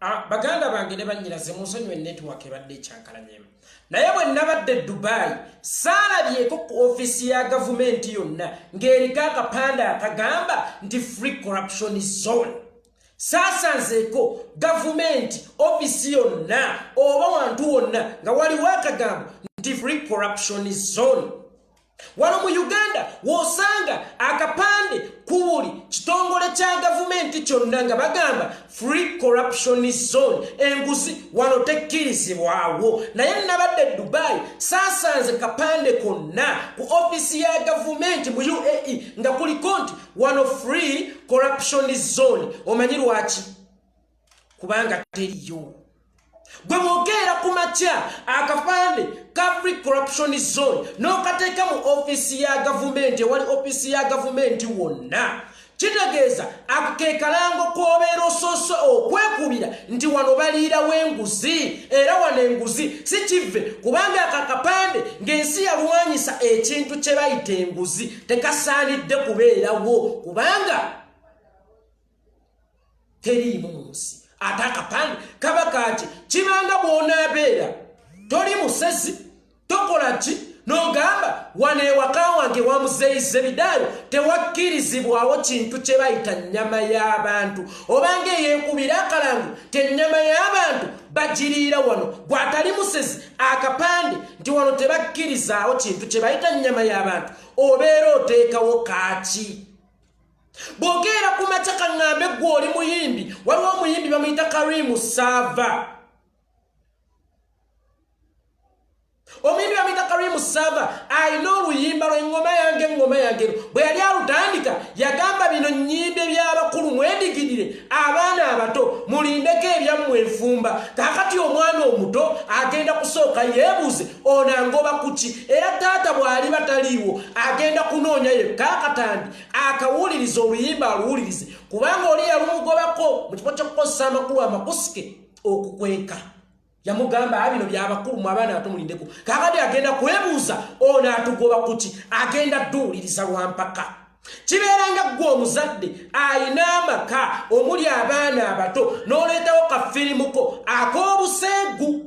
baganda bange ne bannyiraze munsonyiwe network ebadde ekyankalanyemu naye bwe nabadde Dubai saalabyeko ku ofisi ya gavumenti yonna ng'eriko akapande akagamba nti free corruption zone. Saasanzeeko gavumenti ofisi yonna oba wantu wonna nga waliwo akagamba nti free corruption zone. Wano mu Uganda wosanga akapande ku buli kitongole kya gavumenti kyonna nga bagamba free corruption zone. Enguzi wano tekkirizibwawo. Naye nabadde Dubai saasanze kapande konna ku ofisi ya gavumenti mu UAE nga kuliko nti wano free corruption zone. Omanyi lwaki? Kubanga teriyo. Gwe mwogera ku makya akapande ka free corruption zone n'okateeka mu ofisi ya gavumenti ewali ofisi ya gavumenti wonna kitegeeza ako ke kalango k'obeera osoose okwekubira nti wano baliirawo enguzi era wano enguzi si kive kubanga akakapande ng'ensi yalwanyisa ekintu kye bayita enguzi tekasaanidde kubeerawo kubanga teriimu mu nsi. Ate akapande kaba kaki kibanga bw'onaabeera toli musezi tokola ki n'ogamba wano ewaka wange wamuzeeyize bidaayo tewakkirizibwawo kintu kye bayita nnyama y'abantu obanga eyeekubira akalango tennyama y'abantu bagiriira wano bw'atali musezi akapande nti wano tebakkirizaawo kintu kye bayita nnyama y'abantu obeera oteekawo kaaki. Bwogera ku makya kaŋŋambe ggwe oli muyimbi waliwo omuyimbi bamuyita Karimu Sava. Omuyimbi bamuyita Karimu Sava alina oluyimba lw'eŋŋoma yange bwe yali alutandika yagamba bino nnyimbe by'abakulu mwedigirire abaana abato mulindeko ebyammwe enfumba. Kaakati omwana omuto agenda kusooka yeebuuze ono angoba kuki era taata bw'ali bataliiwo agenda kunoonya yekka akatandi akawuliriza oluyimba aluwulirize kubanga oli yalumugobako mu kifo ky'okukozesa amakulu amakusike okukweka. Yamugamba bino by'abakulu mu abaana abato mulindeko. Kaakati agenda kwebuuza ono atugoba kuki agenda dduuliriza lwampaka. Kibeeranga ggwe omuzadde ayina amaka omuli abaana abato n'oleetawo kafirimuko ak'obuseegu.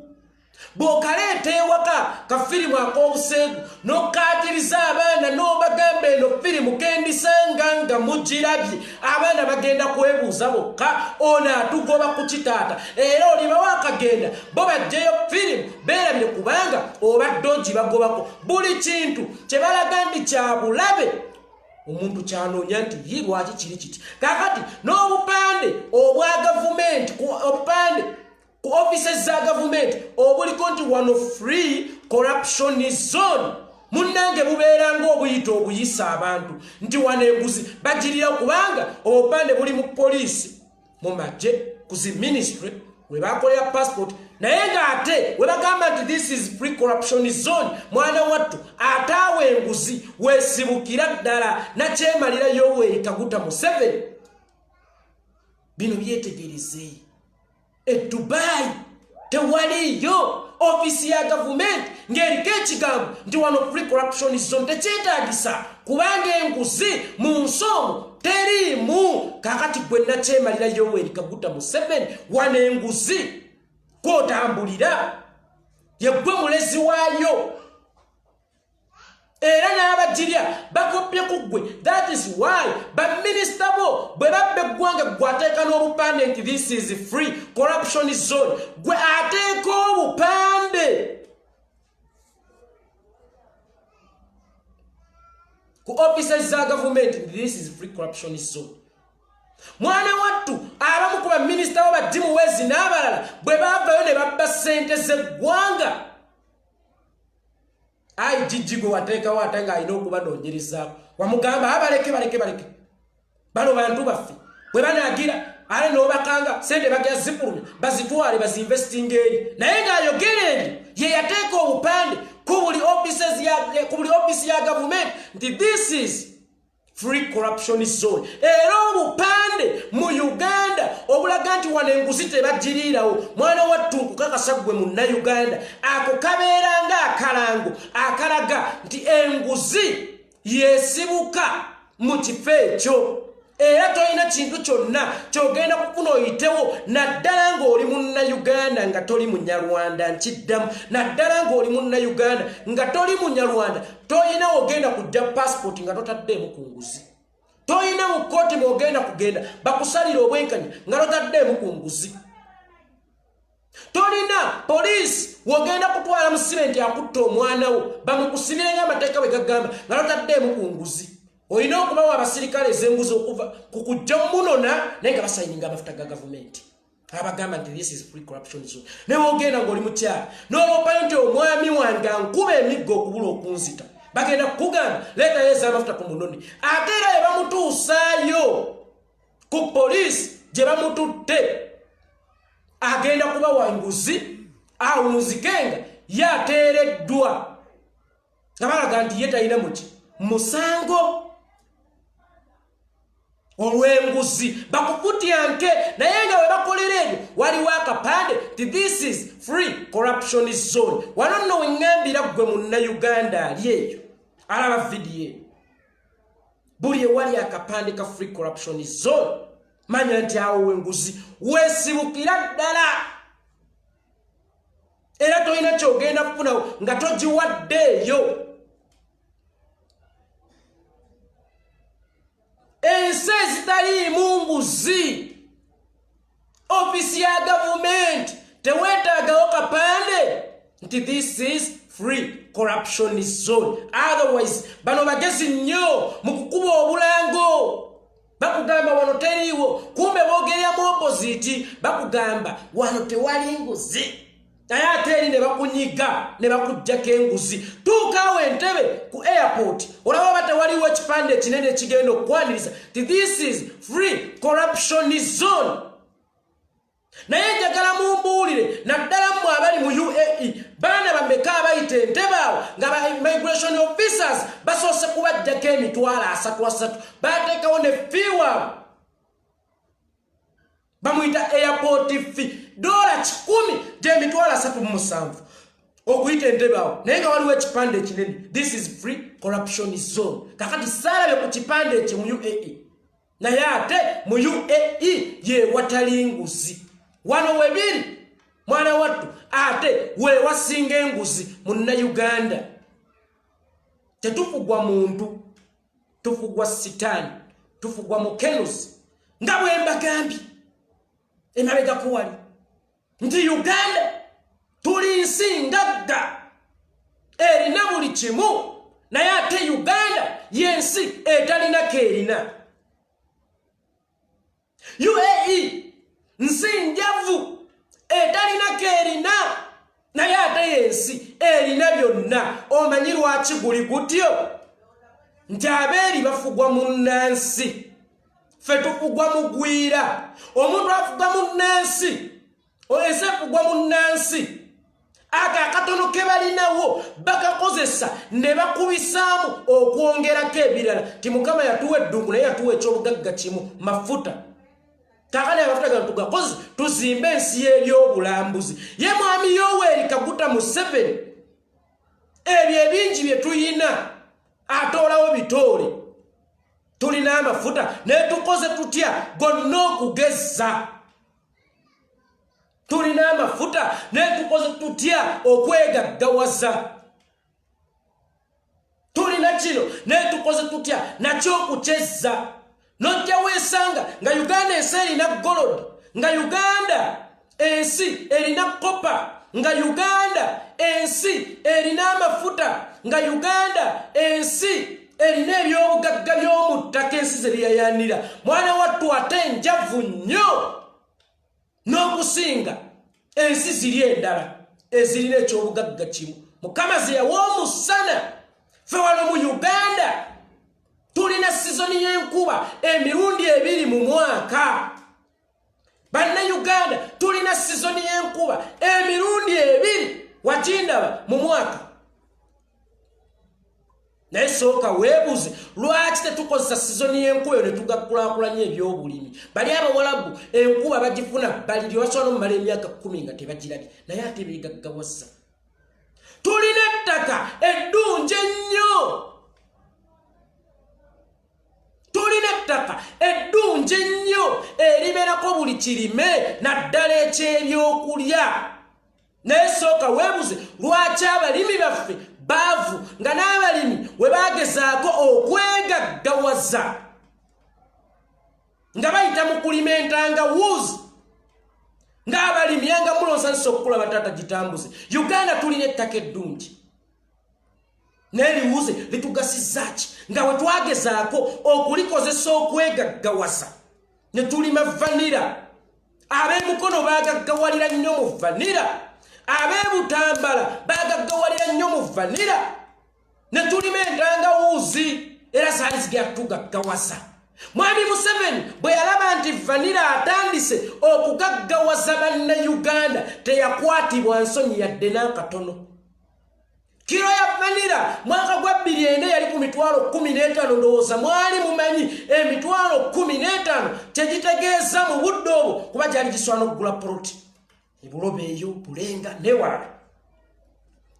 Bw'okaleeta ewaka kafirimu ak'obuseegu n'okkaatiriza abaana n'obagamba eno firimu kendisanga nga mugirabye abaana bagenda kwebuuza bokka ono atugoba ku kitaata era olibawo akagenda bo bajjeyo firimu beerabire kubanga obadde ogibagobako buli kintu kye balaga nti kya bulabe omuntu kyanoonya nti ye lwaki kiri kiti. Kaakati n'obupande obwa gavumenti obupande ku offices za gavumenti obuliko nti wano free corruption zone munnange bubeeranga obuyita obuyisa abantu nti wano enguzi bagirira kubanga obupande buli mu poliisi mu magye ku zi ministry we bakolera passport naye ng'ate we bagamba nti this is free corruption zone mwana wattu ate awo enguzi weesibukira ddala nakyemalira Yoweri Kaguta Museveni. Bino byetegereze. Dubai tewaliyo ofisi ya gavumenti ng'eriko ekigambo nti wano free corruption zone tekyetaagisa kubanga enguzi mu nsomo teriimu. Kaakati gwe nakyemalira Yoweri Kaguta Museveni wano enguzi kw'otambulira yeggwe mulezi waayo era n'abagirya bakopye ku ggwe. That is why baminisita bo bwe babba eggwanga gwe ateeka n'obupande nti this is free corruption zone gwe ateeka obupande ku offices za gavumenti nti this is free corruption zone. Mwana wattu abamu ku baminisita bo baddimu wezi n'abalala bwe baavayo ne babba ssente z'eggwanga gwe wateekawo ate ng'alina okubanoonyerezaako wamugamba baleke bano bantu baffe bwe banaagira ale n'obakanga sente bagya zipulumya bazitwale bazinvestinga eri naye ng'ayogera ebyo ye yateeka obupande ku buli ofisi ya gavumenti nti this is free corruption zone. Era obupande mu Uganda obulaga nti wano enguzi tebagiriirawo mwana wattu nkukakasa ggwe munna Uganda ako kabeeranga akalango akalaga nti enguzi yeesibuka mu kifo ekyo era tolina kintu kyonna kyogenda kufuna oyitewo naddala ng'oli munnayuganda nga toli munyarwanda nkiddamu naddala ng'oli munnayuganda nga toli munyarwanda tolina ogenda kujja passport nga totaddeemu ku nguzi tolina mu kkooti mwogenda kugenda bakusalira obwenkanya nga totaddeemu ku nguzi tolina poliisi wogenda kutwala mu simenti akutta omwana wo bamukusibire ng'amateeka bwe gagamba nga totaddeemu ku nguzi olina okubawo abasirikale ez'enguzi okuva ku kujja munona naye nga basayininga amafuta ga gavumenti abagamba nti this is free corruption zone ne wogenda ng'oli mukyala n'olwopayo nti omwami wange ankuba emiggo okubula okunzita bagenda kukugamba leetayo ez'amafuta ku munoni ate era bwe bamutuusaayo ku poliisi gye bamututte agenda kuba wanguzi awunzikenga yateereddwa nga balaga nti ye talina muki musango olw'enguzi bakukutyanke naye nga bwe bakolera ebyo waliwo akapande ti this is free corruption zone wano nno weŋŋambira ggwe munnayuganda ali eyo alaba vidiyo eyo buli ewali akapande ka free corruption zone manya nti awo wenguzi weesibukira ddala era tolina kyogenda kufunawo nga togiwaddeeyo ensi ezitaliimu nguzi ofisi ya gavumenti teweetaagawo kapande nti this is free corruption zone otherwise bano bagezi nnyo mu kukuba obulango bakugamba wano teriiwo kumbe boogerera mu opposite bakugamba wano tewali nguzi naye ate eri ne bakunyiga ne bakuggyako enguzi tuukaawo entebe ku airport olaba ba tewaliwo ekipande ekinene ekigenda okukwaniriza ti this is free corruption zone naye njagala mumbuulire naddala mmwe abali mu UAE baana bameka abayita entebe awo nga ba immigration officers basoose kubaggyako emitwalo 33 bateekawo ne fee waabwe bamuyita airport fee $10 gy'emitwalo 37 okuyita entebe awo naye nga waliwo ekipande ekinene this is free corruption zone kakati saalabye ku kipande ekyo mu UAE naye ate mu UAE yewatali nguzi wano webiri mwana wattu ate wewasinga enguzi munnayuganda tetufugwa muntu tufugwa sitaani tufugwa mukenusi nga bwe mbagambye emabega kuwali nti Uganda tuli nsi ngagga erina buli kimu naye ate Uganda yensi etalina keerina UAE nsi njavu etalina keerina naye ate yensi erina byonna omanyi lwaki guli gutyo nti abeeri bafugwa munnansi ffe tufugwa mugwira omuntu afugwa munnansi ensi efugwa munnansi ako akatono ke balinawo bakakozesa ne bakubisaamu okwongerako ebirala ti mukama yatuwa eddungu naye yatuwa ekyobugagga kimu mafuta kakale amafuta gano tugakoze tuzimbe ensi y'ebyobulambuzi ye mwami Yoweri Kaguta Museveni ebyo ebingi bye tuyina atoolawo bitoole tulina amafuta naye tukoze tutya gonna okugeza tulina amafuta naye tukoze tutya okwegaggawaza tulina kino naye tukoze tutya nakyo okukyezza nojja weesanga nga Uganda ensi erina gold nga Uganda ensi erina kopa nga Uganda ensi erina amafuta nga Uganda ensi erina ebyobugagga by'omu ttaka ensi ze lyayanira mwana wattu ate njavu nnyo n'okusinga ensi ziri endala ezirina ekyobugagga kimu mukama ze yawa omusana ffe wano mu Uganda tulina sizoni y'enkuba emirundi 2 mu mwaka bannayuganda tulina sizoni y'enkuba emirundi 2 wakindaba mu mwaka naye sooka weebuuze lwaki tetukozesa sizoni y'enkuba ne tugakulaakulanya ebyobulimi bali abawalabu enkuba bagifuna baliri basobola omumala emyaka 10 nga tebagirabye naye ate beegaggawaza tulina ettaka eddungi ennyo tulina tulina ettaka eddungi ennyo eribeerako buli kirime naddala eky'ebyokulya. Naye sooka weebuze lwaki abalimi baffe baavu nga n'abalimi we baagezaako okwegaggawaza nga bayita mu kulima entangawuuzi ng'abalimi yanga mulonsa nsi okukula bataata gitambuze. Uganda tulina ettaka eddungi n'eriwuze litugasizzaaki nga we twagezaako okulikozesa okwegaggawaza ne tulima vanira. Ab'emukono baagaggawalira nnyo mu vanira, ab'ebutambala baagaggawalira nnyo mu vanira, ne tulima entangawuuzi era zaali zigenda tugaggawaza. Mwami Museveni bwe yalaba nti vanira atandise okugaggawaza bannayuganda teyakwatibwa nsonyi yadde n'akatono. Kiro ya vanira mwaka gwa 2004 yali ku $15,000 ndowooza mwali mumanyi $15,000 tegitegeeza mu budde obwo kuba gyali giswana okugula poloti ebulobe eyo bulenga newala.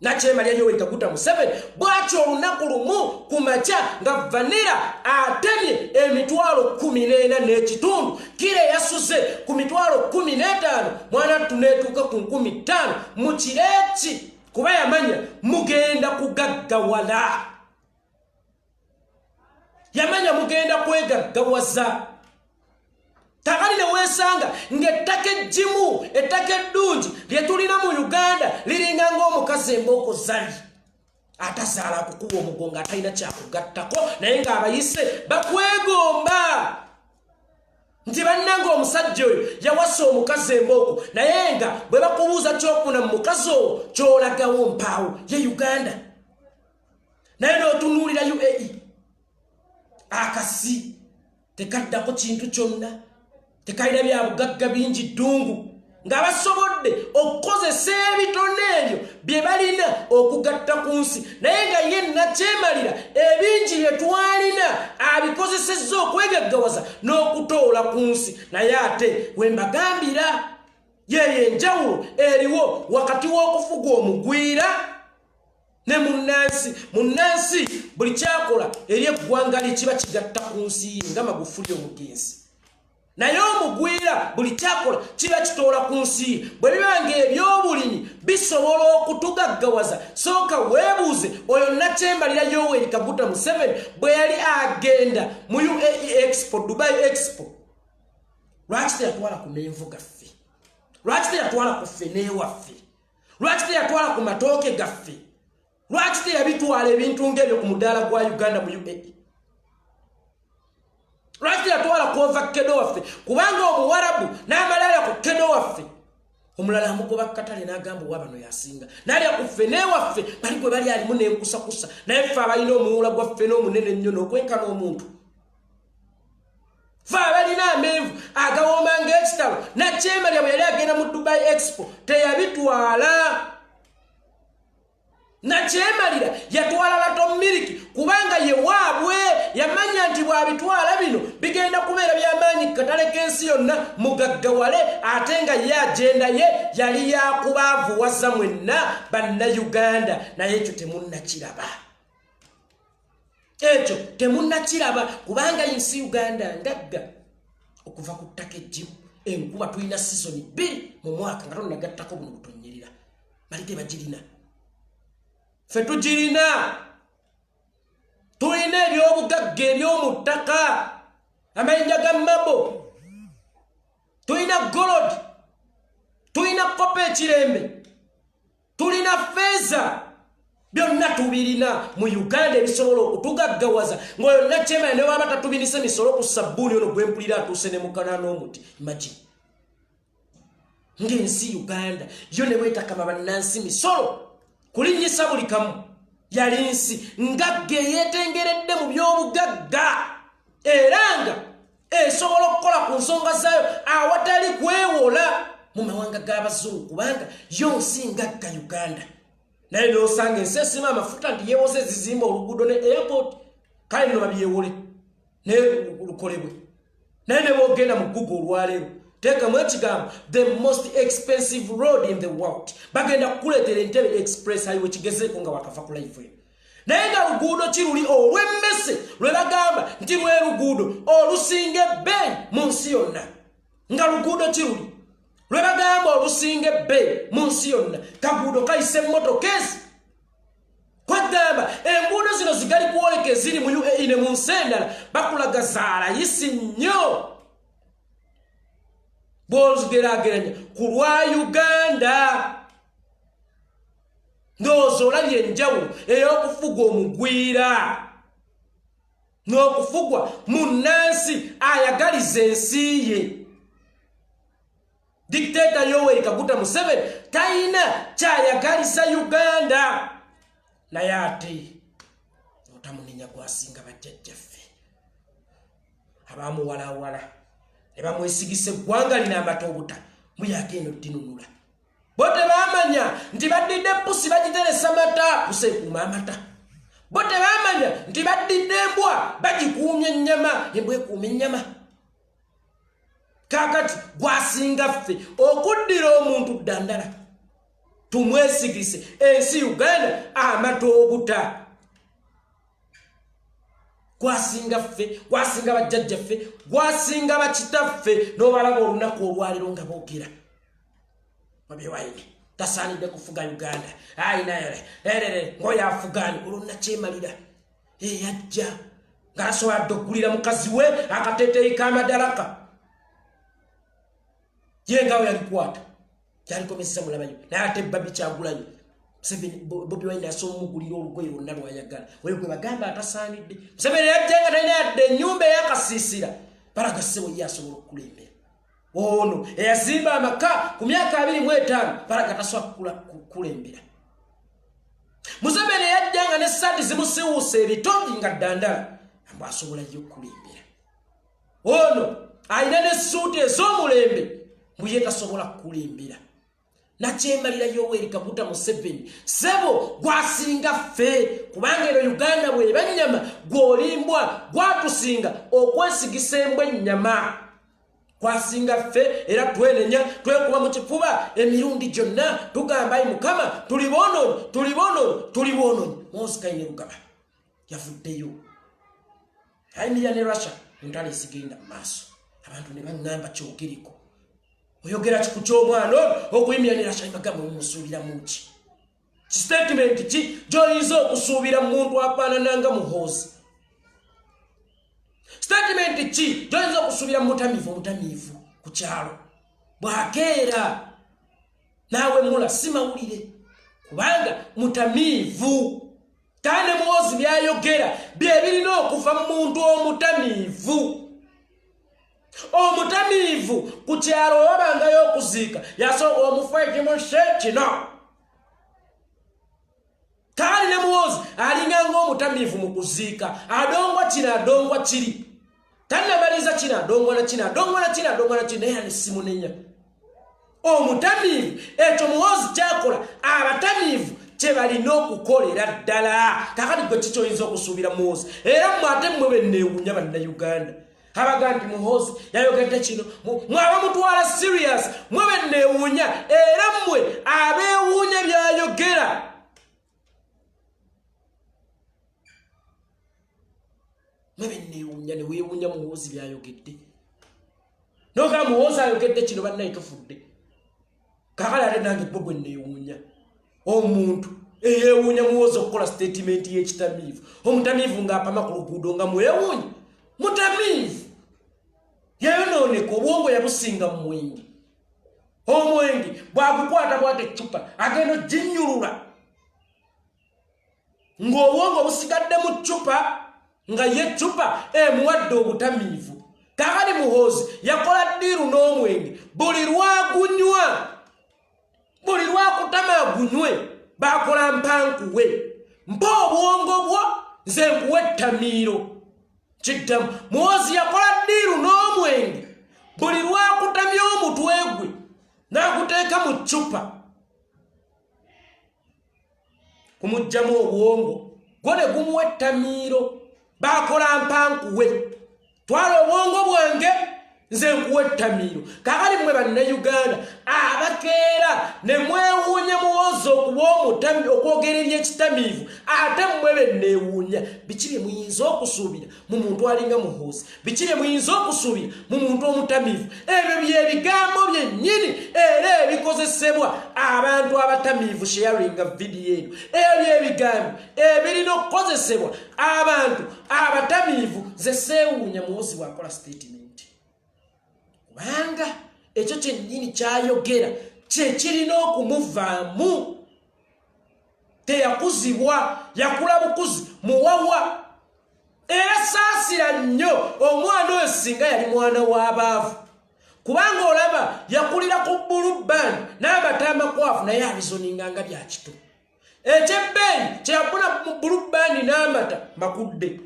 Nakyemalya Yoweri Kaguta Museveni bw'atyo olunaku lumu ku makya nga vanira atemye $14,000 kire yasuze ku $15,000 mwana tuneetuuka ku 15,000 mu kireeki kuba yamanya mugenda kugaggawala, yamanya mugenda kwegaggawaza. Takali ne weesanga ng'ettaka eggimu ettaka eddungi lye tulina mu Uganda liringa ng'omukazi embooko zali atazaala kukuba omugongo atalina kyakugattako naye ng'abayise bakwegomba nti bannanga omusajja oyo yawasa omukazi embooko naye nga bwe bakubuuza kyokuna mu mukazi owo kyolagawo mpaawo ye Uganda. Naye n'otunuulira UAE akasi tekaddako kintu kyonna, tekalina bya bugagga bingi ddungu ng'abasobodde okukozesa ebitone ebyo bye balina okugatta ku nsi, naye nga ye nakyemalira ebingi bye twalina abikozesezza okwegaggawaza n'okutoola ku nsi. Naye ate we mbagambira yeyo enjawulo eriwo wakati w'okufuga omugwira ne munnansi. Munnansi buli kyakola eri eggwanga lye kiba kigatta ku nsi ye nga Magufuli omugenzi, naye omugwira buli kyakola kiba kitoola ku nsi ye. Bwe biba ng'ebyobulimi bisobola okutugaggawaza, sooka weebuuze oyo nakyemalira Yoweri Kaguta Museveni bwe yali agenda mu UAE Expo, Dubai Expo, lwaki teyatwala ku menvu gaffe? Lwaki teyatwala ku ffene waffe? Lwaki teyatwala ku matooke gaffe? Lwaki teyabitwala ebintu ng'ebyo ku mudaala gwa Uganda mu UAE? Lwaki teyatwala ku ovakkedo waffe? Kubanga omuwarabu n'amalala ku kkedo waffe, omulala amugoba katale n'agamba owa bano yasinga, n'alya ku ffene waffe bali gwe bali alimu n'enkusakusa, naye ffe abalina omuwula gwa ffene omunene ennyo n'okwenkana omuntu, ffe abalina amenvu agawooma ng'ekitalo. Nakyemalya bwe yali agenda mu Dubai Expo teyabitwala. Nakyemalira yatwala lato miliki kubanga ye waabwe yamanya nti bw'abitwala bino bigenda kubeera by'amaanyi katale k'ensi yonna mugaggawale, ate nga ye agenda ye yali yakubaavuwaza mwenna bannayuganda. Naye ekyo temunnakiraba, ekyo temunnakiraba kubanga ensi Uganda ngagga okuva ku ttaka eggimu. Enkuba tulina sizoni 2 mu mwaka nga tonnagattako buno butonyerera, bali tebagirina. Ffe tugirina, tulina ebyobugagga eby'omu ttaka, amayinja ga mabo, tulina golodi, tulina kopa ekirembe, tulina feeza, byonna tubirina mu Uganda ebisobola okutugaggawaza. Ng'oyo nakyemanya ne waba tatubinise misolo ku sabbuuni ono gwempulira atuuse ne mukana n'omuti. Imagine ng'ensi Uganda yo ne bwetakama bannansi misolo kulinnyisa buli kamu, yali nsi ngagga eyeetengeredde mu by'obugagga era nga esobola okukola ku nsonga zaayo awatali kwewola mu mawanga g'abazungu kubanga yo nsi ngagga Uganda. Naye n'osanga ensi esima amafuta nti yeewoze ezizimba oluguudo ne airport, kale nno babyewole ne lukolebwe. Naye ne boogenda mu Google olwaleero teekamu ekigambo the most expensive road in the world, bagenda kukuleetera Entebbe express highway kigezeeko nga wakafa ku life. naye nga luguudo kiruli olw'emmese lwe bagamba nti lwe luguudo olusinga ebbeeyi mu nsi yonna. Nga luguudo kiruli lwe bagamba olusinga ebbeeyi mu nsi yonna, kaguudo kayise emmotoka ezi. Kwagamba enguudo zino zigali kwoleka eziri mu UAE ne mu nsi endala bakulaga zaalayisi nnyo. Bw'ozigeraageranya ku lwa Uganda ndowooza olabye enjawulo ey'okufuga omugwira n'okufugwa munnansi ayagaliza ensi ye. Dictator Yoweri Kaguta Museveni talina kyayagaliza Uganda, naye ate otamunenya gwasinga bajjajjaffe abaamuwalawala ne bamwesigisa eggwanga lina amatobuta muyagenda ottinunula. Bo tebamanya nti baddidde pusi bagiteresa mata kusekuuma amata. Bo tebamanya nti baddidde embwa bagikuumya ennyama embwa ekuuma ennyama. Kaakati gwasinga ffe okuddira omuntu ddandala tumwesigise ensi Uganda amatobuta. Gwasinga ffe, gwasinga bajjajjaffe, gwasinga bakitaffe n'obalaba olunaku olwaliro nga boogera. Wabiwaine tasaanidde kufuga Uganda. Ngoyo afugaani olwonna kyemalira yajja ng'asobola oggulira mukazi we akateeteeyi k'amadalaka. Ye ngawe yalikwata kyalikomesa mulabayo naye ate Babi Kyagulanyi Bobi Wine asoma omugulira olugoye lwonna lwayagala. Oyo gwe bagamba atasaanidde. Museveni yajja nga talina yadde ennyumba ey'akasiisira balagasse ye asobola okukulembera. Ono eyazimba amaka ku myaka 25 balaga tasobola kukulembera. Museveni yajja nga n'essaati zimusiwuusa ebitogi nga ddandala ambu asobola yo okukulembera. Ono alina n'essuuti ez'omulembe mbu ye tasobola kukulembera. Nakyemalira Yoweri Kaguta Museveni sebo gwasinga ffe kubanga eno Uganda bwe bannyama gw'olimbwa gwatusinga okwesigisa embwa ennyama. Gwasinga ffe era twenenya twekuba mu kifuba emirundi gyonna tugamba ayi Mukama tuli boononyi. Muhoozi Kainerugaba yavuddeyo ayimirira ne Russia entalo ezigenda mu maaso abantu ne baŋŋamba kyogereko. Oyogera kiku ky'omwana okuyimira ne Russia bagamba mumusuubiramu ki? Statement ki gy'oyinza okusuubira muntu afaanana nga Muhoozi? Statement ki gy'oyinza okusuubira omutamivu ku kyalo bw'akeera naawe mula si mawulire kubanga mutamivu kandi Muhoozi byayogera bye birina okuva mu muntu omutamivu. Omutamivu ku kyalo wabangayo okuziika yasooka omufa ekimushe kino. Kandi ne Muhoozi alinga ng'omutamivu mu kuziika adongwa kino adongwa kiri. Tannabaliza kino adongwa na kino naye anesimunenya. Omutamivu ekyo Muhoozi kyakola abatamivu kye balina okukolera ddala. Kakati gwe kikyoyinza okusuubira Muhoozi era mmwe ate mmwe benneewuunya bannayuganda abaga nti Muhoozi yayogedde kino mwaba mutwala serious mmwe benneewuunya era mmwe abeewuunya byayogera. Mmwe benneewuunya ne weewuunya Muhoozi byayogedde noga Muhoozi ayogedde kino bannaye tufudde. Kakale ate nange bwe bwe nneewuunya omuntu eyeewuunya Muhoozi okukola statement y'ekitamiivu. Omutamiivu ng'apama ku luguudo nga mwewuunya mutamiivu yayonooneka obwongo yabusinga mu mwenge. Omwenge bwagukwata bwate eccupa agenda oginnyulula ng'obwongo busigadde mu ccupa nga ye ccupa emuwadde obutamiivu. Kakali Muhoozi yakola ddiiru n'omwenge buli lwagunywa buli lwakutama agunywe bakola mpankuwe mpa obwongo bwo nze nkuwe ettamiiro. Kiddamu Muhoozi yakola ddiiru n'omwenge buli lwakutamya omutwe gwe n'aguteeka mu ccupa kumugjamu obwongo gwo ne gumuwa ettamiiro. Bakola mpankuwe twala obwongo bwange nze nkuwa ettamiiro. Kakali mmwe bannayuganda abakeera ne mwewuunya Muhoozi muyinza okuba omutami okwogerera ekitamiivu ate mmwe benewuunya biki bye muyinza okusuubira mu muntu alinga Muhoozi biki bye muyinza okusuubira mu muntu omutamiivu ebyo byebigambo byennyini era ebikozesebwa abantu abatamiivu sharinga vidiyo eno ebyo byebigambo ebirina okukozesebwa abantu abatamiivu ze Seewuunya Muhoozi bw'akola statement kubanga ekyo kyennyini kyayogera kye kirina okumuvaamu teyakuzibwa yakula bukuzi muwawa era saasira nnyo omwana oyo singa yali mwana w'abaavu kubanga olaba yakulira ku bulubani n'amata amakwafu naye abizoninga nga bya kito ekyebbeeyi kyeyafuna mu bulubani n'amata makudde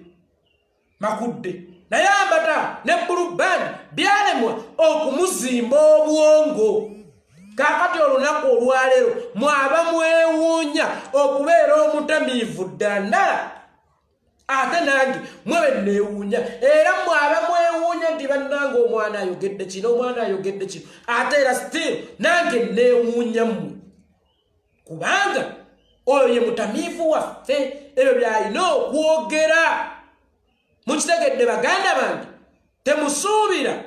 naye amata ne bulubani byalemwa okumuzimba obwongo kakati olunaku olwaleero mwaba mwewuunya okubeera omutamiivu ddala ate nange mwe benewuunya era mwaba mwewuunya nti bannange omwana ayogedde kino omwana ayogedde kino ate era still nange newuunya mmwe kubanga oyo ye mutamiivu waffe ebyo byalina okwogera mukitegedde baganda bange temusuubira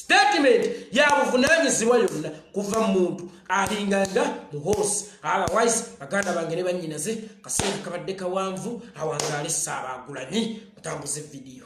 statement ya buvunaanyizibwa yonna kuva muntu alinganga Muhoozi otherwise baganda bange ne bannyinaze kaseera kabadde kawanvu awangaale Ssaabagulanyi mutambuze video